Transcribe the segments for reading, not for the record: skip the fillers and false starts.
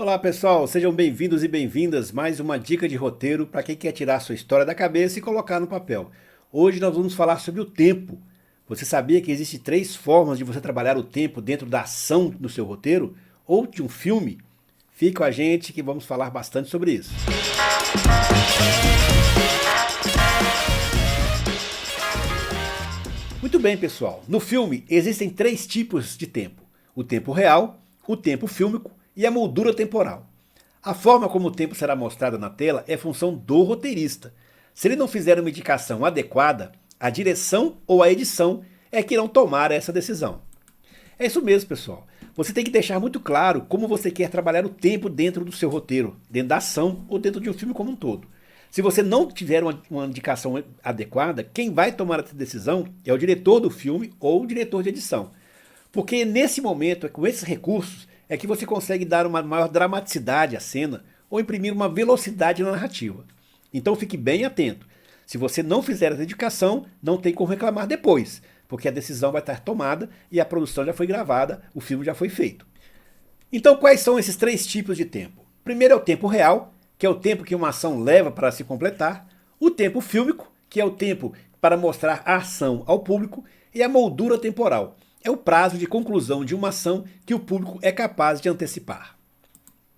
Olá pessoal, sejam bem-vindos e bem-vindas. Mais uma dica de roteiro para quem quer tirar sua história da cabeça e colocar no papel. Hoje nós vamos falar sobre o tempo. Você sabia que existem três formas de você trabalhar o tempo dentro da ação do seu roteiro ou de um filme? Fique com a gente que vamos falar bastante sobre isso. Muito bem, pessoal. No filme existem três tipos de tempo: o tempo real, o tempo fílmico e a moldura temporal. A forma como o tempo será mostrado na tela é função do roteirista. Se ele não fizer uma indicação adequada, a direção ou a edição é que irão tomar essa decisão. É isso mesmo, pessoal. Você tem que deixar muito claro como você quer trabalhar o tempo dentro do seu roteiro, dentro da ação ou dentro de um filme como um todo. Se você não tiver uma indicação adequada, quem vai tomar essa decisão é o diretor do filme ou o diretor de edição. Porque nesse momento, com esses recursos, é que você consegue dar uma maior dramaticidade à cena ou imprimir uma velocidade na narrativa. Então fique bem atento. Se você não fizer essa indicação, não tem como reclamar depois, porque a decisão vai estar tomada e a produção já foi gravada, o filme já foi feito. Então quais são esses três tipos de tempo? Primeiro é o tempo real, que é o tempo que uma ação leva para se completar, o tempo fílmico, que é o tempo para mostrar a ação ao público, e a moldura temporal, é o prazo de conclusão de uma ação que o público é capaz de antecipar.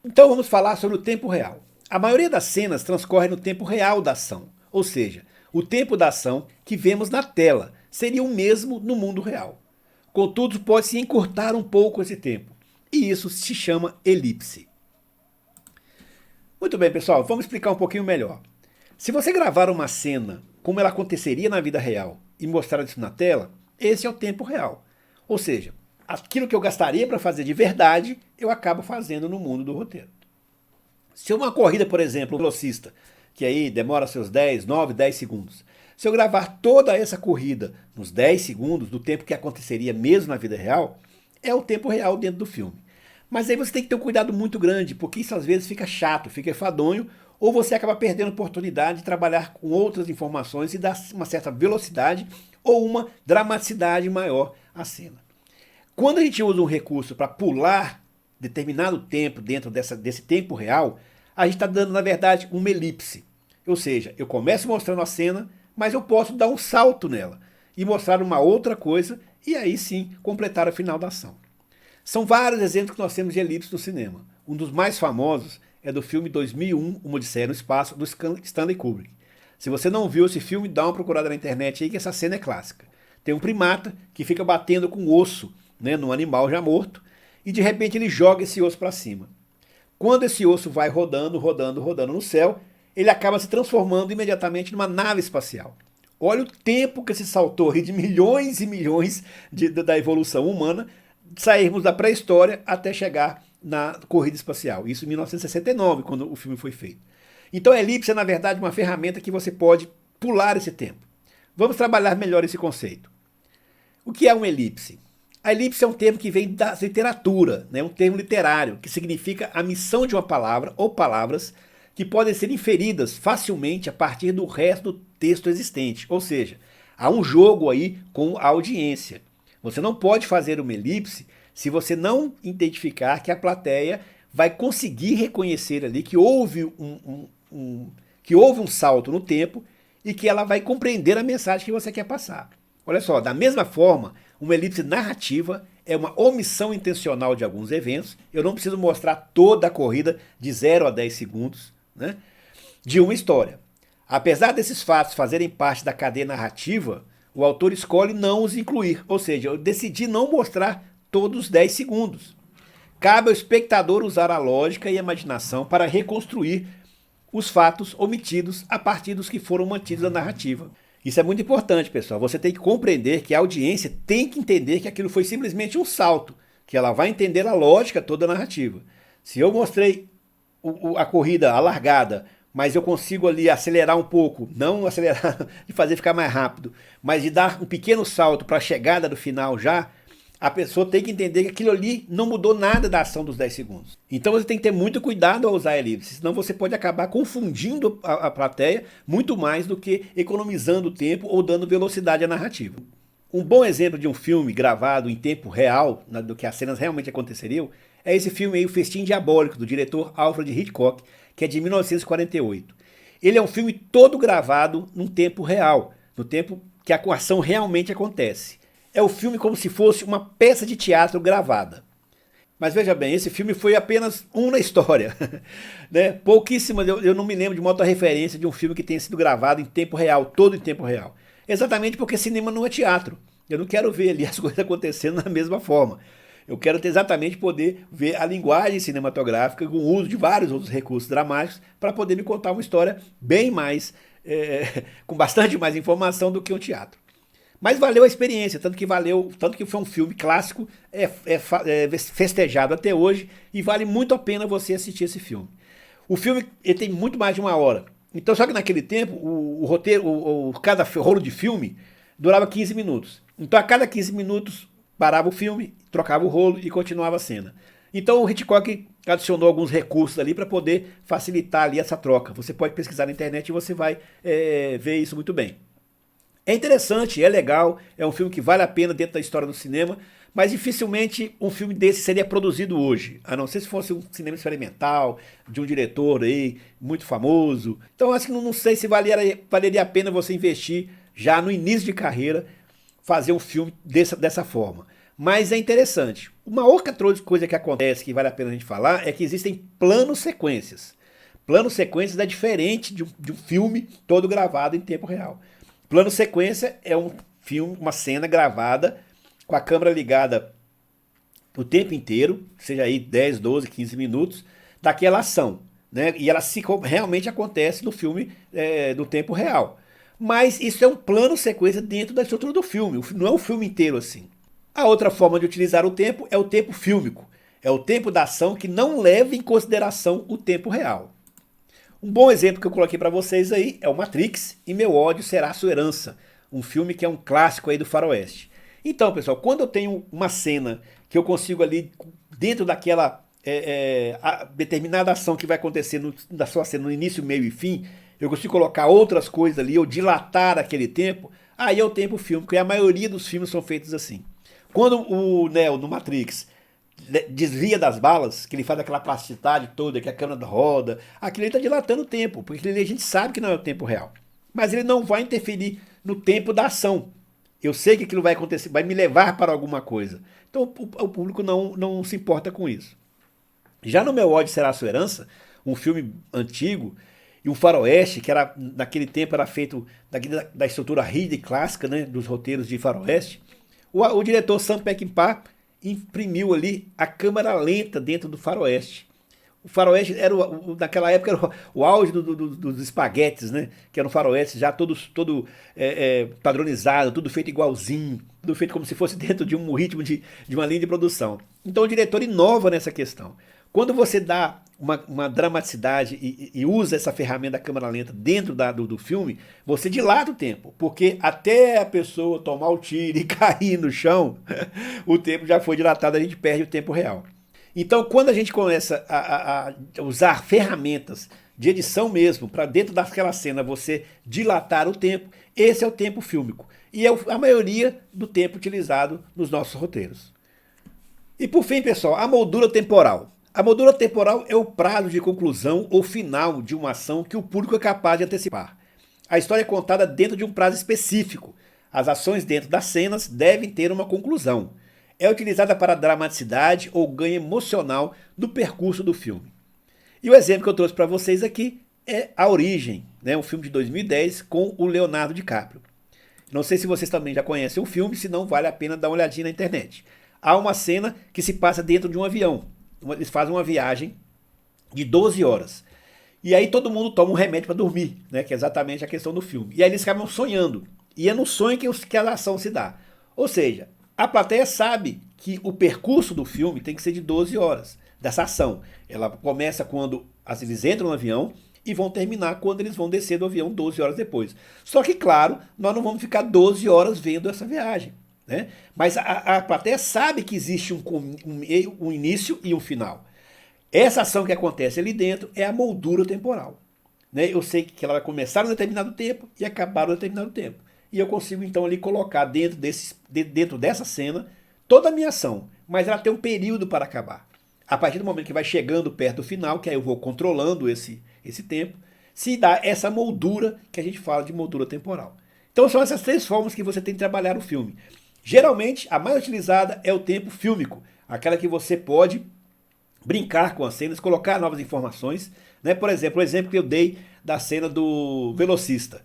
Então vamos falar sobre o tempo real. A maioria das cenas transcorre no tempo real da ação, ou seja, o tempo da ação que vemos na tela seria o mesmo no mundo real. Contudo, pode-se encurtar um pouco esse tempo, e isso se chama elipse. Muito bem, pessoal, vamos explicar um pouquinho melhor. Se você gravar uma cena como ela aconteceria na vida real e mostrar isso na tela, esse é o tempo real. Ou seja, aquilo que eu gastaria para fazer de verdade, eu acabo fazendo no mundo do roteiro. Se uma corrida, por exemplo, um velocista, que aí demora seus 10, 9, 10 segundos, se eu gravar toda essa corrida nos 10 segundos do tempo que aconteceria mesmo na vida real, é o tempo real dentro do filme. Mas aí você tem que ter um cuidado muito grande, porque isso às vezes fica chato, fica enfadonho, ou você acaba perdendo a oportunidade de trabalhar com outras informações e dar uma certa velocidade ou uma dramaticidade maior à cena. Quando a gente usa um recurso para pular determinado tempo dentro desse tempo real, a gente está dando, na verdade, uma elipse. Ou seja, eu começo mostrando a cena, mas eu posso dar um salto nela e mostrar uma outra coisa e aí sim completar o final da ação. São vários exemplos que nós temos de elipse no cinema. Um dos mais famosos é do filme 2001, Uma Odisseia no Espaço, do Stanley Kubrick. Se você não viu esse filme, dá uma procurada na internet aí que essa cena é clássica. Tem um primata que fica batendo com osso, né, num animal já morto, e de repente ele joga esse osso para cima. Quando esse osso vai rodando, rodando, rodando no céu, ele acaba se transformando imediatamente numa nave espacial. Olha o tempo que se saltou aí de milhões e milhões da evolução humana, sairmos da pré-história até chegar na corrida espacial. Isso em 1969, quando o filme foi feito. Então a elipse é, na verdade, uma ferramenta que você pode pular esse tempo. Vamos trabalhar melhor esse conceito. O que é uma elipse? A elipse é um termo que vem da literatura, né? Um termo literário, que significa a missão de uma palavra ou palavras que podem ser inferidas facilmente a partir do resto do texto existente. Ou seja, há um jogo aí com a audiência. Você não pode fazer uma elipse se você não identificar que a plateia vai conseguir reconhecer ali que houve um salto no tempo e que ela vai compreender a mensagem que você quer passar. Olha só, da mesma forma, uma elipse narrativa é uma omissão intencional de alguns eventos. Eu não preciso mostrar toda a corrida de 0 a 10 segundos, né, de uma história. Apesar desses fatos fazerem parte da cadeia narrativa, o autor escolhe não os incluir, ou seja, eu decidi não mostrar todos os 10 segundos. Cabe ao espectador usar a lógica e a imaginação para reconstruir os fatos omitidos a partir dos que foram mantidos na narrativa. Isso é muito importante, pessoal. Você tem que compreender que a audiência tem que entender que aquilo foi simplesmente um salto, que ela vai entender a lógica toda da narrativa. Se eu mostrei a corrida, a largada, mas eu consigo ali acelerar um pouco, não acelerar de fazer ficar mais rápido, mas de dar um pequeno salto para a chegada do final já, a pessoa tem que entender que aquilo ali não mudou nada da ação dos 10 segundos. Então você tem que ter muito cuidado ao usar a elipse, senão você pode acabar confundindo a plateia muito mais do que economizando tempo ou dando velocidade à narrativa. Um bom exemplo de um filme gravado em tempo real, do que as cenas realmente aconteceriam, É esse filme aí, O Festim Diabólico, do diretor Alfred Hitchcock, que é de 1948. Ele é um filme todo gravado num tempo real, no tempo que a ação realmente acontece. É o filme como se fosse uma peça de teatro gravada. Mas veja bem, esse filme foi apenas um na história. Né? Pouquíssimas, eu não me lembro de uma outra referência de um filme que tenha sido gravado em tempo real, todo em tempo real. Exatamente porque cinema não é teatro. Eu não quero ver ali as coisas acontecendo da mesma forma. Eu quero ter exatamente poder ver a linguagem cinematográfica com o uso de vários outros recursos dramáticos para poder me contar uma história bem mais, com bastante mais informação do que um teatro. Mas valeu a experiência, tanto que foi um filme clássico, festejado até hoje e vale muito a pena você assistir esse filme. O filme ele tem muito mais de 1 hora. Então, só que naquele tempo, o roteiro, cada rolo de filme durava 15 minutos. Então, a cada 15 minutos, parava o filme, trocava o rolo e continuava a cena. Então, o Hitchcock adicionou alguns recursos ali para poder facilitar ali essa troca. Você pode pesquisar na internet e você vai ver isso muito bem. É interessante, é legal, é um filme que vale a pena dentro da história do cinema, mas dificilmente um filme desse seria produzido hoje, a não ser se fosse um cinema experimental, de um diretor aí muito famoso. Então acho que não sei se valeria a pena você investir já no início de carreira, fazer um filme dessa forma. Mas é interessante. Uma outra coisa que acontece que vale a pena a gente falar é que existem planos sequências. Planos sequências é diferente de um filme todo gravado em tempo real. Plano sequência é um filme, uma cena gravada com a câmera ligada o tempo inteiro, seja aí 10, 12, 15 minutos, daquela ação. Né? E ela realmente acontece no filme no tempo real. Mas isso é um plano sequência dentro da estrutura do filme, não é um filme inteiro assim. A outra forma de utilizar o tempo é o tempo fílmico. É o tempo da ação que não leva em consideração o tempo real. Um bom exemplo que eu coloquei para vocês aí é o Matrix e Meu Ódio Será Sua Herança, um filme que é um clássico aí do faroeste. Então, pessoal, quando eu tenho uma cena que eu consigo ali, dentro daquela determinada ação que vai acontecer da sua cena no início, meio e fim, eu consigo colocar outras coisas ali, ou dilatar aquele tempo, aí é o tempo fílmico, e a maioria dos filmes são feitos assim. Quando o Neo, no Matrix, desvia das balas, que ele faz aquela plasticidade toda, que a câmera roda, aquilo ele está dilatando o tempo, porque a gente sabe que não é o tempo real. Mas ele não vai interferir no tempo da ação. Eu sei que aquilo vai acontecer, vai me levar para alguma coisa. Então o público não se importa com isso. Já no Meu Ódio Será a Sua Herança, um filme antigo, e um faroeste, que naquele tempo era feito da estrutura rígida e clássica, né, dos roteiros de faroeste, o diretor Sam Peckinpah imprimiu ali a câmera lenta dentro do faroeste. O faroeste naquela época era o auge dos espaguetes, né? Que era um faroeste já todo padronizado, tudo feito igualzinho, tudo feito como se fosse dentro de um ritmo de uma linha de produção. Então o diretor inova nessa questão. Quando você dá uma dramaticidade e usa essa ferramenta da câmera lenta dentro do filme, você dilata o tempo, porque até a pessoa tomar o tiro e cair no chão, o tempo já foi dilatado, a gente perde o tempo real. Então, quando a gente começa a usar ferramentas de edição mesmo, para dentro daquela cena você dilatar o tempo, esse é o tempo fílmico. E é a maioria do tempo utilizado nos nossos roteiros. E por fim, pessoal, a moldura temporal. A moldura temporal é o prazo de conclusão ou final de uma ação que o público é capaz de antecipar. A história é contada dentro de um prazo específico. As ações dentro das cenas devem ter uma conclusão. É utilizada para dramaticidade ou ganho emocional do percurso do filme. E o exemplo que eu trouxe para vocês aqui é A Origem, né, um filme de 2010 com o Leonardo DiCaprio. Não sei se vocês também já conhecem o filme, se não vale a pena dar uma olhadinha na internet. Há uma cena que se passa dentro de um avião. Eles fazem uma viagem de 12 horas. E aí todo mundo toma um remédio para dormir, né, que é exatamente a questão do filme. E aí eles acabam sonhando. E é no sonho que a ação se dá. Ou seja, a plateia sabe que o percurso do filme tem que ser de 12 horas dessa ação. Ela começa quando eles entram no avião e vão terminar quando eles vão descer do avião 12 horas depois. Só que, claro, nós não vamos ficar 12 horas vendo essa viagem. Né? Mas a plateia sabe que existe um início e um final. Essa ação que acontece ali dentro é a moldura temporal. Né? Eu sei que ela vai começar em um determinado tempo e acabar em um determinado tempo. E eu consigo então ali colocar dentro dessa cena toda a minha ação. Mas ela tem um período para acabar. a partir do momento que vai chegando perto do final, que aí eu vou controlando esse tempo, se dá essa moldura que a gente fala de moldura temporal. Então são essas 3 formas que você tem de trabalhar o filme. Geralmente, a mais utilizada é o tempo fílmico, aquela que você pode brincar com as cenas, colocar novas informações, né? Por exemplo, o exemplo que eu dei da cena do velocista.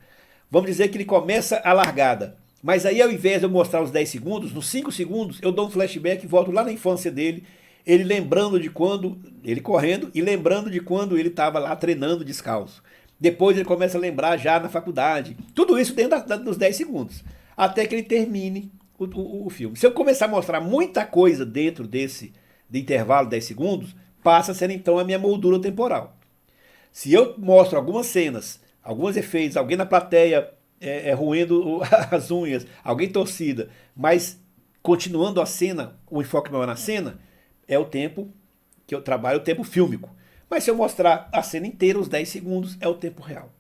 Vamos dizer que ele começa a largada, mas aí ao invés de eu mostrar os 10 segundos, nos 5 segundos eu dou um flashback e volto lá na infância dele, ele lembrando de quando, ele correndo e lembrando de quando ele estava lá treinando descalço. Depois ele começa a lembrar já na faculdade. Tudo isso dentro dos 10 segundos, até que ele termine o filme. Se eu começar a mostrar muita coisa dentro desse de intervalo de 10 segundos, passa a ser então a minha moldura temporal. Se eu mostro algumas cenas, alguns efeitos, alguém na plateia roendo as unhas, alguém torcida, mas continuando a cena, o enfoque maior na cena, é o tempo que eu trabalho, o tempo fílmico. Mas se eu mostrar a cena inteira, os 10 segundos, é o tempo real.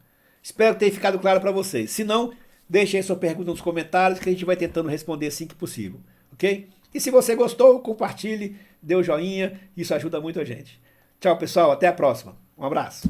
Espero que tenha ficado claro para vocês. Se não, deixe aí sua pergunta nos comentários que a gente vai tentando responder assim que possível, ok? E se você gostou, compartilhe, dê o joinha, isso ajuda muito a gente. Tchau, pessoal, até a próxima. Um abraço.